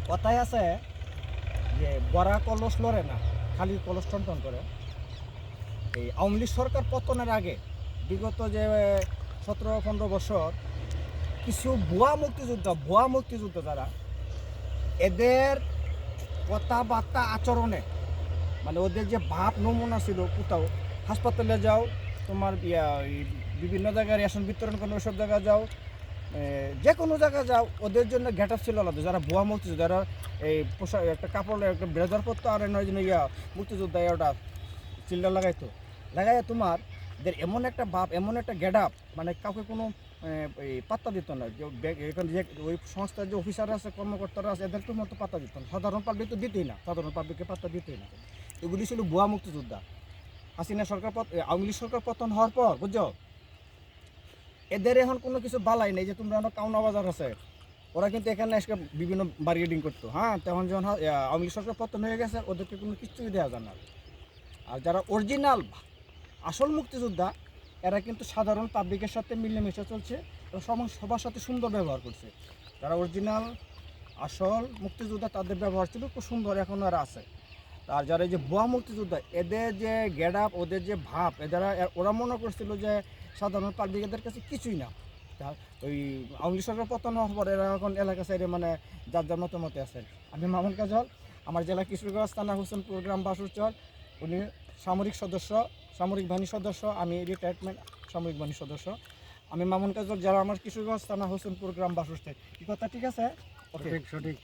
কথায় আছে যে বড়া কলস লড়ে না, খালি কলস টন করে। এই আওয়ামী লীগ সরকার পতনের আগে বিগত যে 17-15 বছর কিছু ভুয়া মুক্তিযোদ্ধা যারা এদের কথাবার্তা আচরণে মানে ওদের যে ভাব নমুনা ছিল, কোথাও হাসপাতালে যাও, তোমার বিভিন্ন জায়গায় রেশন বিতরণ করো, ওইসব জায়গায় যাও, যে কোনো জায়গায় যাও, ওদের জন্য গেট আপ ছিল আলাদা। যারা ভুয়া মুক্তিযোদ্ধা, যারা এই পোশাক একটা কাপড় একটা ব্লেজার পরতো, আর নয় জন্য মুক্তিযোদ্ধা ওটা চিল্লা লাগাইয়া তোমার এদের এমন একটা ভাব, এমন একটা গেট আপ, মানে কাউকে কোনো এই পাত্তা দিত না। যে এখানে যে ওই সংস্থার যে অফিসার আছে, কর্মকর্তারা আছে, এদেরকে মতো পাত্তা দিত না। সাধারণ পাবলিক তো দিতেই না, সাধারণ পাবলিককে পাত্তা দিতেই না। এগুলি ছিল ভুয়া মুক্তিযোদ্ধা। হাসিনা সরকার আওয়ামী লীগ সরকার পতন হওয়ার পর বুঝছো, এদের এখন কোনো কিছু বালাই নেই। যে তোমরা কাউনা বাজার আছে, ওরা কিন্তু এখানে এসে বিভিন্ন বার্গেনিং করতো। হ্যাঁ, তখন যখন আওয়ামী লীগ সরকার পতন হয়ে গেছে, ওদেরকে কোনো কিছুই দেওয়া যায় না। আর যারা অরিজিনাল আসল মুক্তিযোদ্ধা, এরা কিন্তু সাধারণ পাবলিকের সাথে মিলেমিশে চলছে এবং সবার সাথে সুন্দর ব্যবহার করছে। যারা অরিজিনাল আসল মুক্তিযোদ্ধা, তাদের ব্যবহার ছিল খুব সুন্দর, এখন আর আছে। আর যারা এই যে ভুয়া মুক্তিযোদ্ধা, এদের যে গেট আপ, ওদের যে ভাব, ওরা মনে করছিল যে সাধারণ পাবলিক এদের কাছে কিছুই না। ওই আওয়ামী লীগ সরকার পতন হওয়ার পর এরা এখন এলাকা সাইডে মানে যার মতো আছে। আমি মামুন কাজল, আমার জেলা কিশোরগঞ্জ, থানা হোসেনপুর গ্রাম বাসুরচর। উনি সামরিক বাহিনীর সদস্য, আমি রিটায়ারমেন্ট সামরিক বাহিনীর সদস্য। আমি মামুন কাজল, যারা আমার কিশোরগঞ্জ, থানা হোসেনপুর গ্রাম বাসুরচর। কি কথা ঠিক আছে? ওকে, সঠিক।